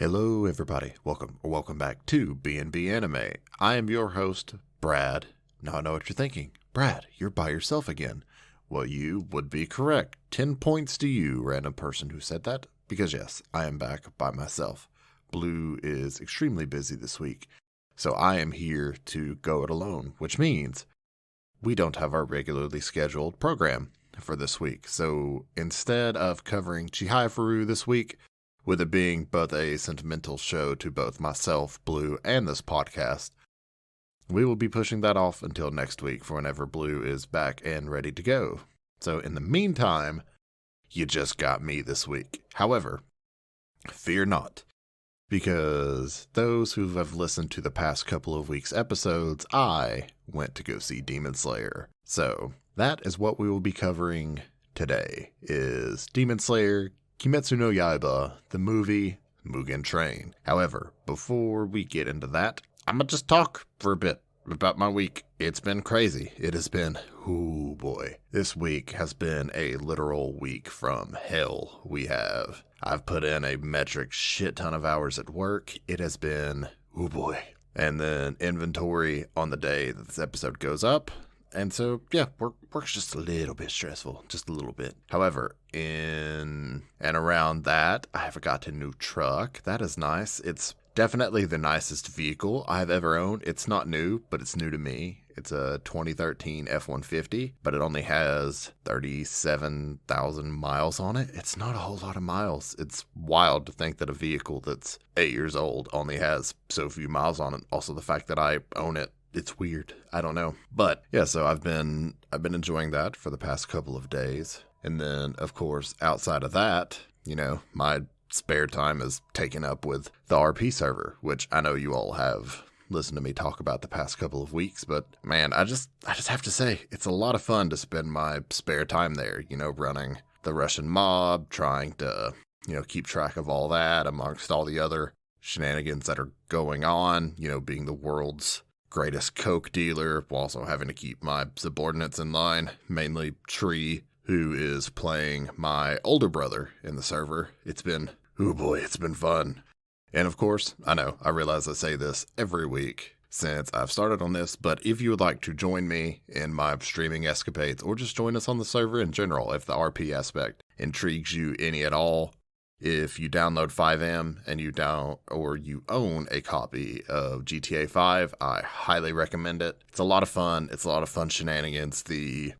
Hello everybody, welcome back to BnB Anime. I am your host, Brad. Now I know what you're thinking. Brad, you're by yourself again. Well, you would be correct. 10 points to you, random person who said that. Because yes, I am back by myself. Blue is extremely busy this week, so I am here to go it alone, which means we don't have our regularly scheduled program for this week. So instead of covering Chihayafuru this week, with it being both a sentimental show to both myself, Blue, and this podcast, we will be pushing that off until next week for whenever Blue is back and ready to go. So in the meantime, you just got me this week. However, fear not, because those who have listened to the past couple of weeks' episodes, I went to go see Demon Slayer. So that is what we will be covering today, is Demon Slayer, Kimetsu no Yaiba, the movie Mugen Train. However, before we get into that, I'm going to just talk for a bit about my week. It's been crazy. It has been, oh boy. This week has been a literal week from hell. I've put in a metric shit ton of hours at work. It has been, oh boy. And then inventory on the day that this episode goes up. And so, yeah, work's just a little bit stressful, just a little bit. However, in and around that, I have got a new truck. That is nice. It's definitely the nicest vehicle I've ever owned. It's not new, but it's new to me. It's a 2013 F-150, but it only has 37,000 miles on it. It's not a whole lot of miles. It's wild to think that a vehicle that's 8 years old only has so few miles on it. Also, the fact that I own it. It's weird. I don't know. But yeah, so I've been enjoying that for the past couple of days. And then, of course, outside of that, my spare time is taken up with the RP server, which I know you all have listened to me talk about the past couple of weeks. But man, I just have to say, it's a lot of fun to spend my spare time there, running the Russian mob, trying to, keep track of all that amongst all the other shenanigans that are going on, being the world's greatest coke dealer, while also having to keep my subordinates in line, mainly Tree, who is playing my older brother in the server. It's been fun. And of course, I realize I say this every week since I've started on this, but if you would like to join me in my streaming escapades, or just join us on the server in general, if the RP aspect intrigues you any at all, if you download 5M and you own a copy of GTA 5, I highly recommend it. It's a lot of fun. It's a lot of fun shenanigans. The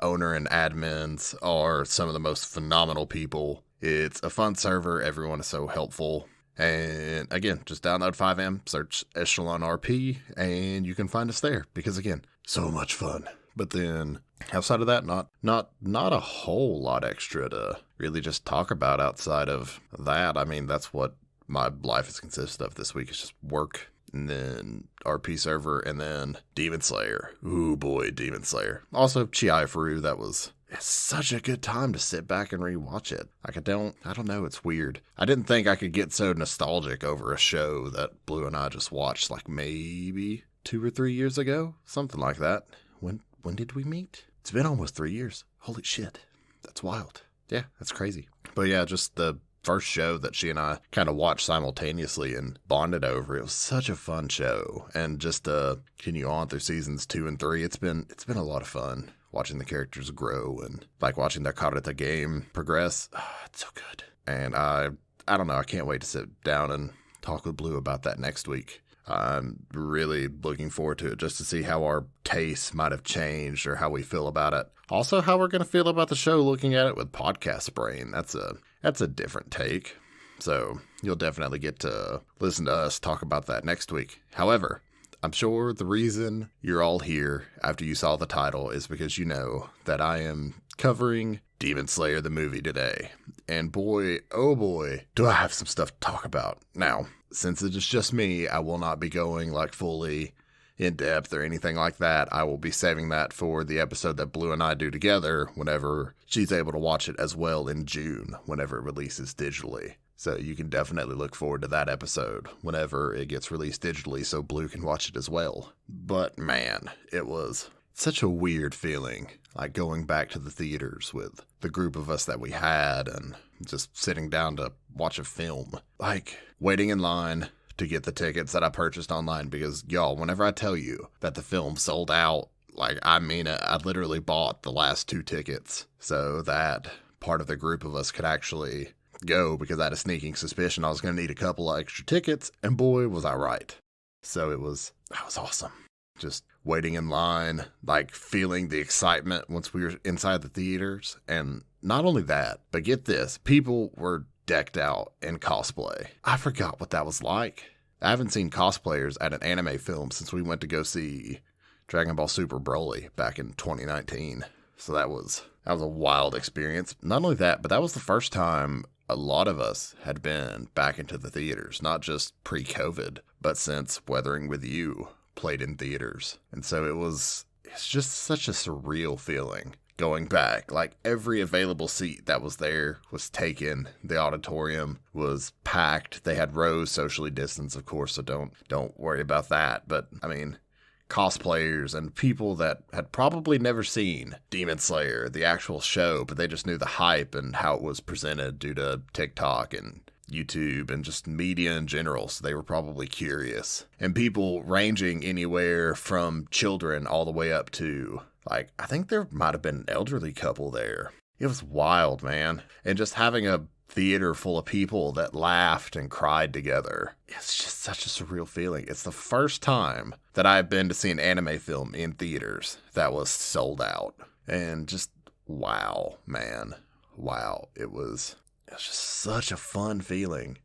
owner and admins are some of the most phenomenal people. It's a fun server. Everyone is so helpful. And again, just download 5M, search Echelon RP, and you can find us there. Because again, so much fun. But then outside of that, not a whole lot extra to really just talk about outside of that. I mean, that's what my life has consisted of this week. It's just work, and then RP server, and then Demon Slayer. Ooh boy, Demon Slayer. Also, Chihayafuru, it's such a good time to sit back and rewatch it. Like, I don't know, it's weird. I didn't think I could get so nostalgic over a show that Blue and I just watched like maybe 2 or 3 years ago. Something like that. When did we meet? It's been almost 3 years. Holy shit. That's wild. Yeah, that's crazy. But yeah, just the first show that she and I kind of watched simultaneously and bonded over. It was such a fun show. And just to continue on through seasons 2 and 3, it's been a lot of fun watching the characters grow and like watching their Karate game progress. It's so good. And I don't know, I can't wait to sit down and talk with Blue about that next week. I'm really looking forward to it just to see how our tastes might have changed or how we feel about it. Also, how we're going to feel about the show looking at it with podcast brain. That's a different take. So you'll definitely get to listen to us talk about that next week. However, I'm sure the reason you're all here after you saw the title is because you know that I am covering Demon Slayer the movie today. And boy, oh boy, do I have some stuff to talk about. Now, since it is just me, I will not be going like fully in depth or anything like that. I will be saving that for the episode that Blue and I do together whenever she's able to watch it as well in June, whenever it releases digitally. So you can definitely look forward to that episode whenever it gets released digitally so Blue can watch it as well. But man, it was such a weird feeling, like going back to the theaters with the group of us that we had and just sitting down to watch a film. Like waiting in line to get the tickets that I purchased online, because y'all, whenever I tell you that the film sold out, like I mean it, I literally bought the last 2 tickets so that part of the group of us could actually go, because I had a sneaking suspicion I was going to need a couple of extra tickets, and boy, was I right. So that was awesome. Just waiting in line, like feeling the excitement once we were inside the theaters. And not only that, but get this, people were decked out in cosplay. I forgot what that was like. I haven't seen cosplayers at an anime film since we went to go see Dragon Ball Super Broly back in 2019. So that was a wild experience. Not only that, but that was the first time a lot of us had been back into the theaters, not just pre-COVID, but since Weathering with You played in theaters. And so it's just such a surreal feeling going back. Like every available seat that was there was taken. The auditorium was packed. They had rows socially distanced, of course, so don't worry about that. But I mean, cosplayers and people that had probably never seen Demon Slayer, the actual show, but they just knew the hype and how it was presented due to TikTok and YouTube and just media in general, so they were probably curious. And people ranging anywhere from children all the way up to, like, I think there might have been an elderly couple there. It was wild, man. And just having a theater full of people that laughed and cried together. It's just such a surreal feeling. It's the first time that I've been to see an anime film in theaters that was sold out. And just, wow, man. Wow. It was just such a fun feeling.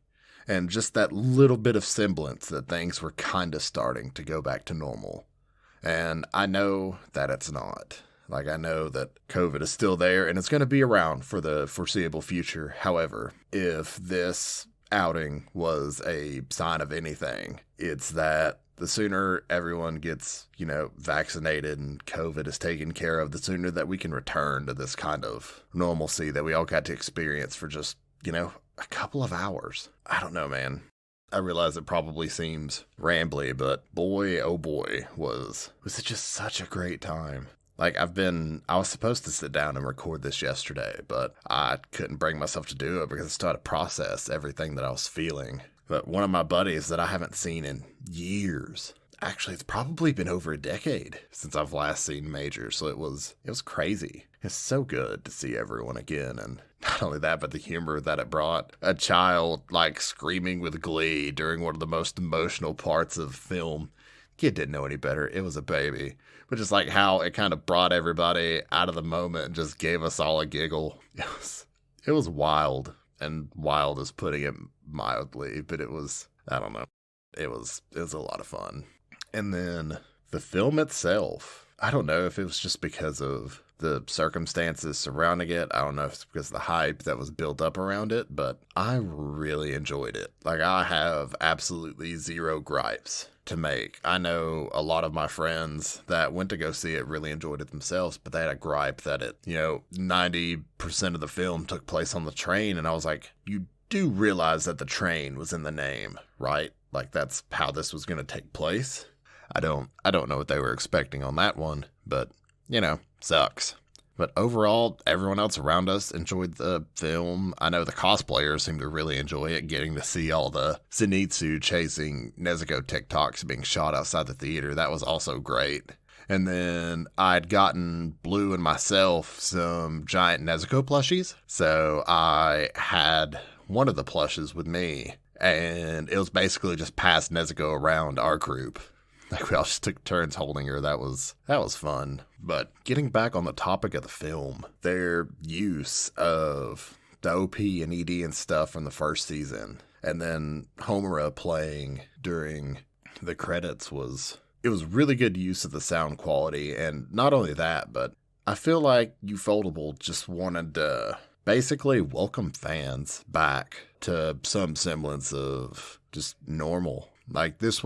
And just that little bit of semblance that things were kind of starting to go back to normal. And I know that it's not. Like, I know that COVID is still there and it's going to be around for the foreseeable future. However, if this outing was a sign of anything, it's that the sooner everyone gets, vaccinated and COVID is taken care of, the sooner that we can return to this kind of normalcy that we all got to experience for just, a couple of hours. I don't know, man. I realize it probably seems rambly, but boy, oh boy, was it just such a great time. Like, I was supposed to sit down and record this yesterday, but I couldn't bring myself to do it because I still had to process everything that I was feeling. But one of my buddies that I haven't seen in years, actually, it's probably been over a decade since I've last seen Major, so it was crazy. It's so good to see everyone again, and not only that, but the humor that it brought. A child, screaming with glee during one of the most emotional parts of film. Kid didn't know any better. It was a baby. But just how it kind of brought everybody out of the moment and just gave us all a giggle. It was wild. And wild is putting it mildly, but it was, I don't know. It was a lot of fun. And then the film itself, I don't know if it was just because of the circumstances surrounding it. I don't know if it's because of the hype that was built up around it, but I really enjoyed it. I have absolutely zero gripes to make. I know a lot of my friends that went to go see it really enjoyed it themselves, but they had a gripe that it, 90% of the film took place on the train, and I was like, you do realize that the train was in the name, right? That's how this was going to take place. I don't know what they were expecting on that one, but sucks. But overall, everyone else around us enjoyed the film. I know the cosplayers seemed to really enjoy it, getting to see all the Zenitsu chasing Nezuko TikToks being shot outside the theater. That was also great. And then I'd gotten Blue and myself some giant Nezuko plushies. So I had one of the plushes with me, and it was basically just pass Nezuko around our group. We all just took turns holding her. That was fun. But getting back on the topic of the film, their use of the OP and ED and stuff from the first season, and then Homura playing during the credits was really good use of the sound quality. And not only that, but I feel like Ufotable just wanted to basically welcome fans back to some semblance of just normal. This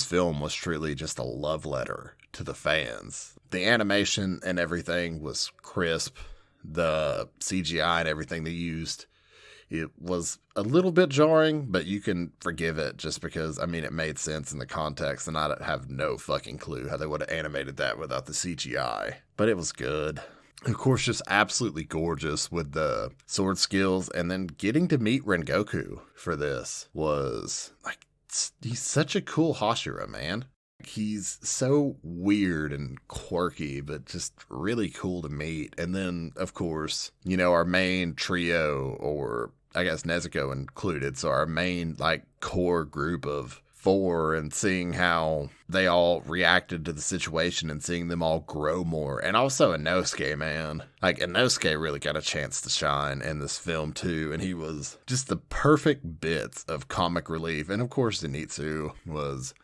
film was truly just a love letter to the fans. The animation and everything was crisp. The CGI and everything they used, It was a little bit jarring, but you can forgive it just because, I mean, it made sense in the context, and I have no fucking clue how they would have animated that without the CGI. But it was good. Of course, just absolutely gorgeous with the sword skills, and then getting to meet Rengoku for this was, like, he's such a cool Hashira, man. He's so weird and quirky, but just really cool to meet. And then, of course, you know, our main trio, or I guess Nezuko included, so our main, like, core group of 4, and seeing how they all reacted to the situation and seeing them all grow more. And also Inosuke, man. Like, Inosuke really got a chance to shine in this film, too. And he was just the perfect bits of comic relief. And, of course, Zenitsu was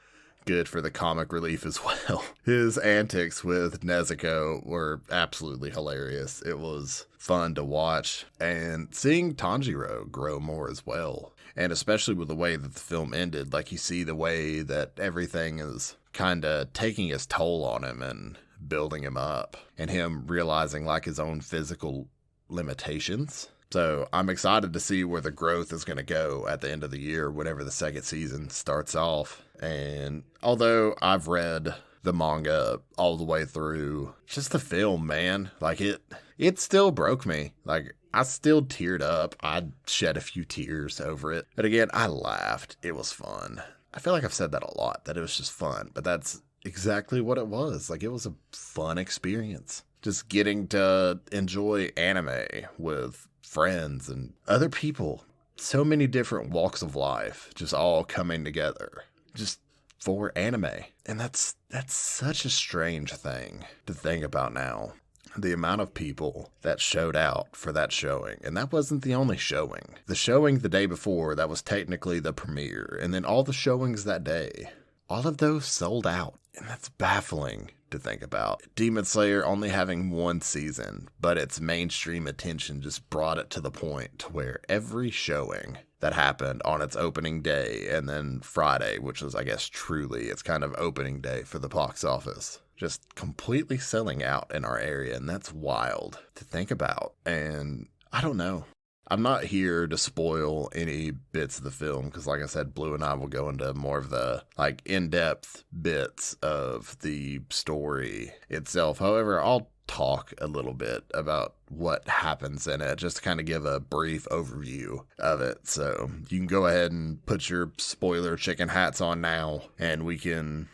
good for the comic relief as well. His antics with Nezuko were absolutely hilarious. It was fun to watch, and seeing Tanjiro grow more as well. And especially with the way that the film ended, like, you see the way that everything is kind of taking its toll on him and building him up, and him realizing, like, his own physical limitations. So I'm excited to see where the growth is going to go at the end of the year, whenever the second season starts off. And although I've read the manga all the way through, just the film, man, like, it still broke me. Like, I still teared up. I shed a few tears over it. But again, I laughed. It was fun. I feel like I've said that a lot, that it was just fun. But that's exactly what it was. Like, it was a fun experience. Just getting to enjoy anime with friends and other people. So many different walks of life just all coming together just for anime. And that's such a strange thing to think about now. The amount of people that showed out for that showing. And that wasn't the only showing. The showing the day before, that was technically the premiere. And then all the showings that day, all of those sold out. And that's baffling to think about. Demon Slayer only having 1 season, but its mainstream attention just brought it to the point to where every showing that happened on its opening day, and then Friday, which was, I guess, truly its kind of opening day for the box office, just completely selling out in our area. And that's wild to think about. And I don't know. I'm not here to spoil any bits of the film because, like I said, Blue and I will go into more of the, like, in-depth bits of the story itself. However, I'll talk a little bit about what happens in it, just to kind of give a brief overview of it. So you can go ahead and put your spoiler chicken hats on now, and we can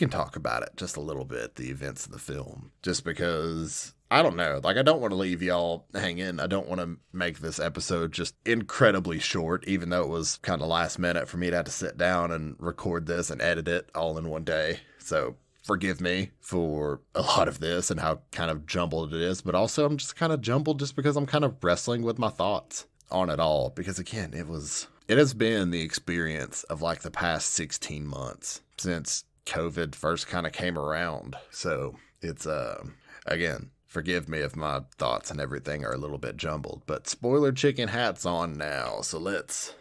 talk about it just a little bit, the events of the film, just because, I don't know, like, I don't want to leave y'all hanging. I don't want to make this episode just incredibly short, even though it was kind of last minute for me to have to sit down and record this and edit it all in one day. So forgive me for a lot of this and how kind of jumbled it is, but also I'm just kind of jumbled just because I'm kind of wrestling with my thoughts on it all, because again, it has been the experience of, like, the past 16 months since COVID first kind of came around. So it's, again, forgive me if my thoughts and everything are a little bit jumbled, but spoiler chicken hats on now. So let's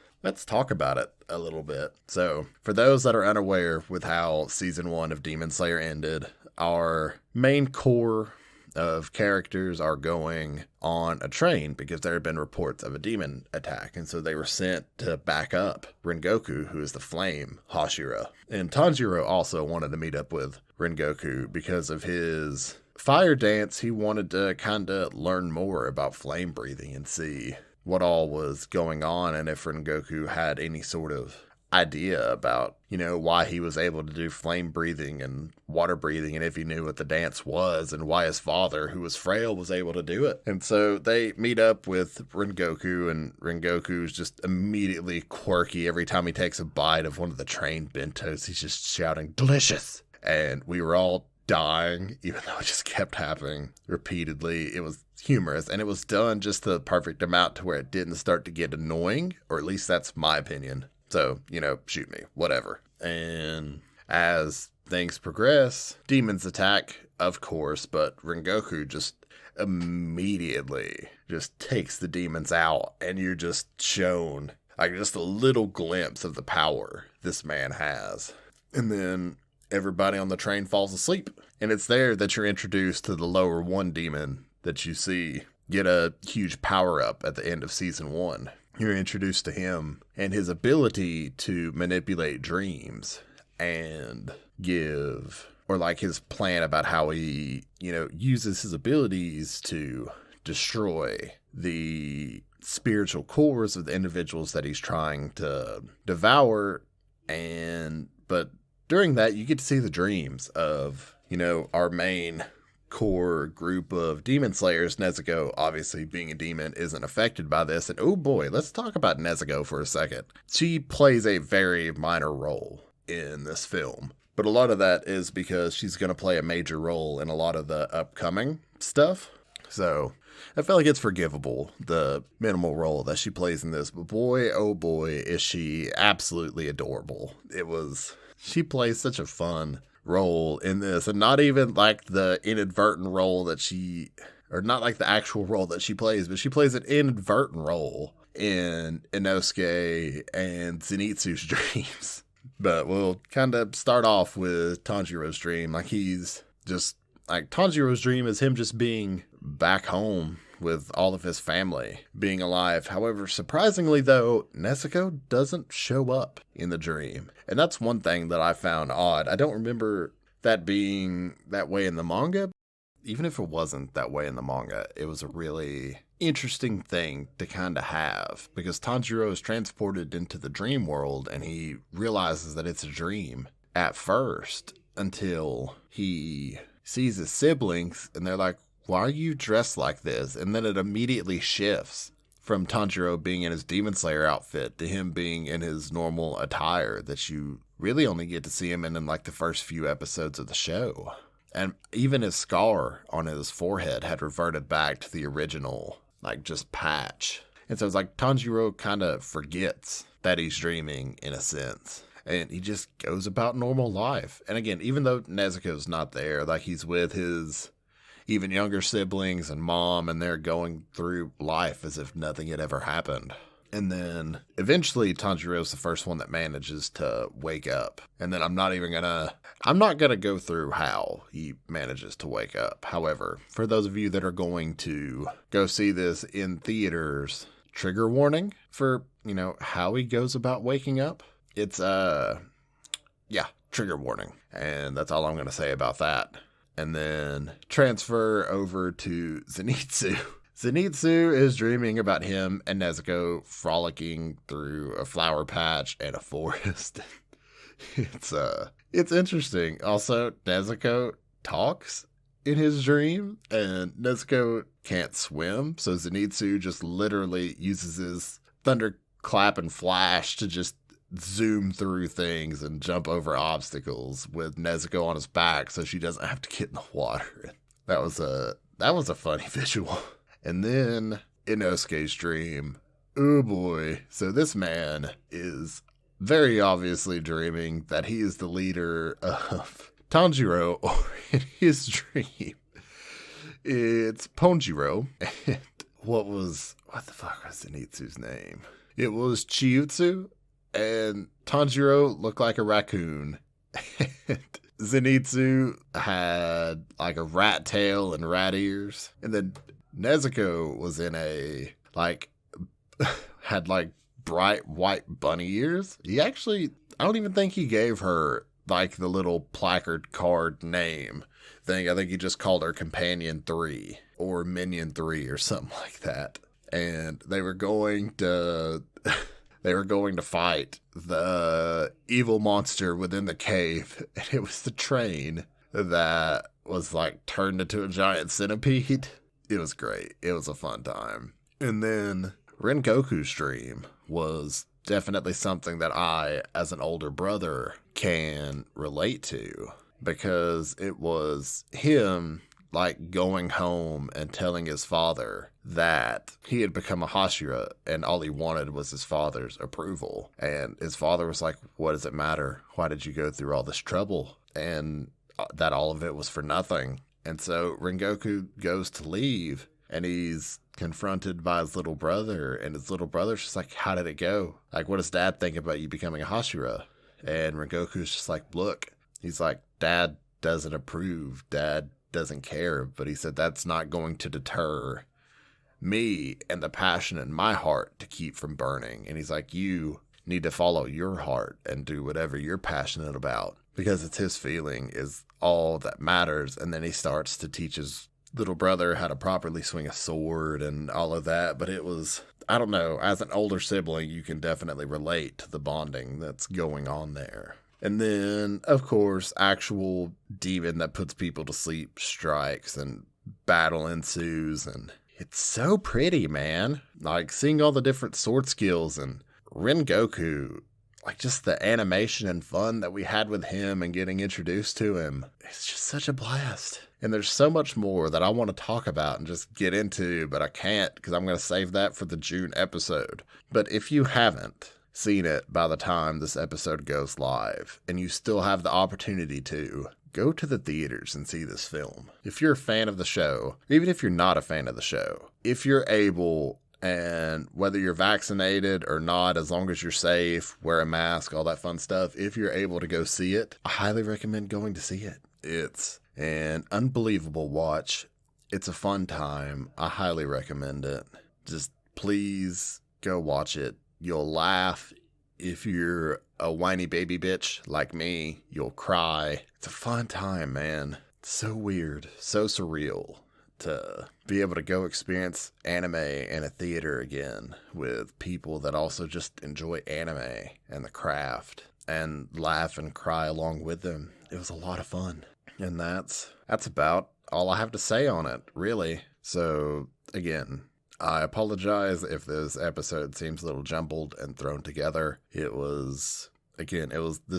talk about it a little bit. So for those that are unaware with how season 1 of Demon Slayer ended, our main core of characters are going on a train because there had been reports of a demon attack, and so they were sent to back up Rengoku, who is the flame Hashira. And Tanjiro also wanted to meet up with Rengoku because of his fire dance. He wanted to kind of learn more about flame breathing and see what all was going on, and if Rengoku had any sort of idea about, you know, why he was able to do flame breathing and water breathing, and if he knew what the dance was, and why his father, who was frail, was able to do it. And so they meet up with Rengoku, and Rengoku's just immediately quirky. Every time he takes a bite of one of the train bentos, he's just shouting, "Delicious!" And we were all dying, even though it just kept happening repeatedly. It was humorous, and it was done just the perfect amount to where it didn't start to get annoying, or at least that's my opinion. So, you know, shoot me, whatever. And as things progress, demons attack, of course, but Rengoku just immediately just takes the demons out, and you're just shown, like, just a little glimpse of the power this man has. And then everybody on the train falls asleep, and it's there that you're introduced to the lower 1 demon that you see get a huge power up at the end of season 1. you're introduced to him and his ability to manipulate dreams and give, or like his plan about how he, uses his abilities to destroy the spiritual cores of the individuals that he's trying to devour. But during that, you get to see the dreams of, our main core group of demon slayers. Nezuko, obviously being a demon, isn't affected by this. And oh boy, let's talk about Nezuko for a second. She plays a very minor role in this film, but a lot of that is because she's going to play a major role in a lot of the upcoming stuff. So I feel like it's forgivable, the minimal role that she plays in this. But boy, oh boy, is she absolutely adorable. She plays such a fun role in this, and not even like the inadvertent role or not like the actual role that she plays, but she plays an inadvertent role in Inosuke and Zenitsu's dreams. But we'll kind of start off with Tanjiro's dream. Tanjiro's dream is him just being back home with all of his family, being alive. However, surprisingly though, Nezuko doesn't show up in the dream. And that's one thing that I found odd. I don't remember that being that way in the manga. Even if it wasn't that way in the manga, it was a really interesting thing to kind of have, because Tanjiro is transported into the dream world and he realizes that it's a dream at first until he sees his siblings and they're like, why are you dressed like this? And then it immediately shifts from Tanjiro being in his Demon Slayer outfit to him being in his normal attire that you really only get to see him in like the first few episodes of the show. And even his scar on his forehead had reverted back to the original, like just patch. And so it's like Tanjiro kind of forgets that he's dreaming in a sense. And he just goes about normal life. And again, even though Nezuko's not there, like he's with his even younger siblings and mom, and they're going through life as if nothing had ever happened. And then eventually Tanjiro's the first one that manages to wake up. And then I'm not going to go through how he manages to wake up. However, for those of you that are going to go see this in theaters, trigger warning for, how he goes about waking up. It's, trigger warning. And that's all I'm going to say about that. And then transfer over to Zenitsu. Zenitsu is dreaming about him and Nezuko frolicking through a flower patch and a forest. It's interesting. Also, Nezuko talks in his dream, and Nezuko can't swim, so Zenitsu just literally uses his thunderclap and flash to just zoom through things and jump over obstacles with Nezuko on his back so she doesn't have to get in the water. That was a funny visual. And then Inosuke's dream. Oh boy. So this man is very obviously dreaming that he is the leader of Tanjiro, or in his dream, it's Ponjiro. And what the fuck was Zenitsu's name? It was Chihayafuru. And Tanjiro looked like a raccoon. And Zenitsu had like a rat tail and rat ears. And then Nezuko was in had bright white bunny ears. I don't even think he gave her like the little placard card name thing. I think he just called her Companion 3 or Minion 3 or something like that. And they were going to fight the evil monster within the cave, and it was the train that was turned into a giant centipede. It was great. It was a fun time. And then Rengoku's dream was definitely something that I, as an older brother, can relate to, because it was him going home and telling his father that he had become a Hashira and all he wanted was his father's approval. And his father was like, what does it matter? Why did you go through all this trouble? And that all of it was for nothing. And so Rengoku goes to leave and he's confronted by his little brother, and his little brother's just like, how did it go? What does dad think about you becoming a Hashira? And Rengoku's just like, look, he's like, dad doesn't approve. Dad doesn't care. But he said, that's not going to deter me and the passion in my heart to keep from burning. And he's like, you need to follow your heart and do whatever you're passionate about, because it's his feeling is all that matters. And then he starts to teach his little brother how to properly swing a sword and all of that. But it was, I don't know, as an older sibling, you can definitely relate to the bonding that's going on there. And then, of course, actual demon that puts people to sleep strikes and battle ensues. And it's so pretty, man. Like, seeing all the different sword skills and Rengoku, like just the animation and fun that we had with him and getting introduced to him. It's just such a blast. And there's so much more that I want to talk about and just get into, but I can't because I'm going to save that for the June episode. But if you haven't seen it by the time this episode goes live, and you still have the opportunity to, go to the theaters and see this film. If you're a fan of the show, even if you're not a fan of the show, if you're able, and whether you're vaccinated or not, as long as you're safe, wear a mask, all that fun stuff, if you're able to go see it, I highly recommend going to see it. It's an unbelievable watch. It's a fun time. I highly recommend it. Just please go watch it. You'll laugh. If you're a whiny baby bitch like me, you'll cry. It's a fun time, man. It's so weird, so surreal to be able to go experience anime in a theater again with people that also just enjoy anime and the craft and laugh and cry along with them. It was a lot of fun. And that's about all I have to say on it, really. So, again, I apologize if this episode seems a little jumbled and thrown together. This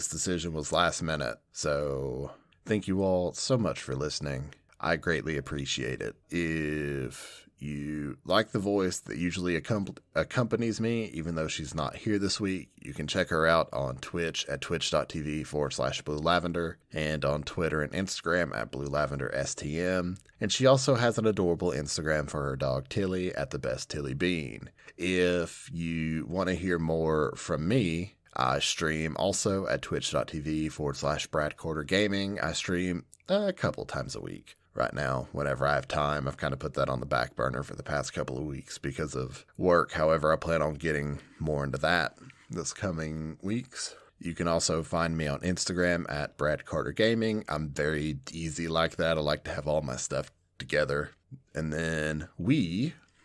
decision was last minute. So thank you all so much for listening. I greatly appreciate it. If you like the voice that usually accompanies me, even though she's not here this week, you can check her out on Twitch at twitch.tv/Blue Lavender and on Twitter and Instagram at Blue Lavender STM. And she also has an adorable Instagram for her dog Tilly at the Best Tilly Bean. If you want to hear more from me, I stream also at twitch.tv/Brad Quarter Gaming. I stream a couple times a week. Right now, whenever I have time, I've kind of put that on the back burner for the past couple of weeks because of work. However, I plan on getting more into that this coming weeks. You can also find me on Instagram at Brad Carter Gaming. I'm very easy like that. I like to have all my stuff together. And then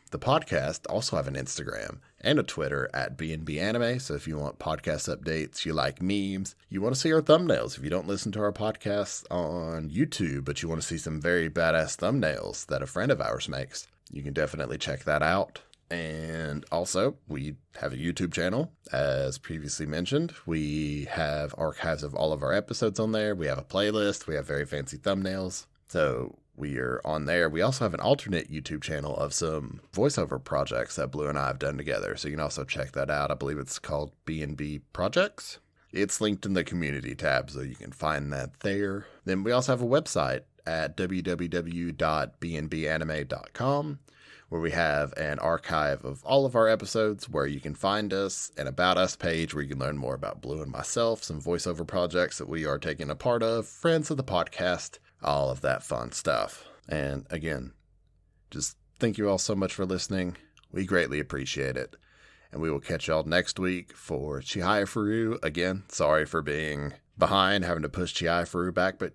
the podcast, also have an Instagram and a Twitter at BnB Anime. So if you want podcast updates, you like memes, you want to see our thumbnails. If you don't listen to our podcast on YouTube, but you want to see some very badass thumbnails that a friend of ours makes, you can definitely check that out. And also, we have a YouTube channel, as previously mentioned. We have archives of all of our episodes on there. We have a playlist. We have very fancy thumbnails. So we are on there. We also have an alternate YouTube channel of some voiceover projects that Blue and I have done together. So you can also check that out. I believe it's called BnB Projects. It's linked in the community tab, so you can find that there. Then we also have a website at www.bnbanime.com, where we have an archive of all of our episodes, where you can find us, an About Us page where you can learn more about Blue and myself, some voiceover projects that we are taking a part of, friends of the podcast, all of that fun stuff. And again, just thank you all so much for listening. We greatly appreciate it. And we will catch y'all next week for Chihayafuru. Again, sorry for being behind, having to push Chihayafuru back, but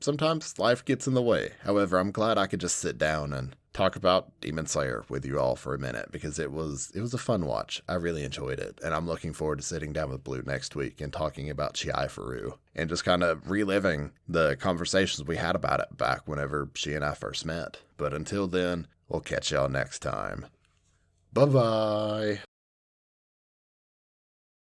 sometimes life gets in the way. However, I'm glad I could just sit down and talk about Demon Slayer with you all for a minute, because it was a fun watch. I really enjoyed it, and I'm looking forward to sitting down with Blue next week and talking about Chihayafuru and just kind of reliving the conversations we had about it back whenever she and I first met. But until then, we'll catch y'all next time. Bye-bye.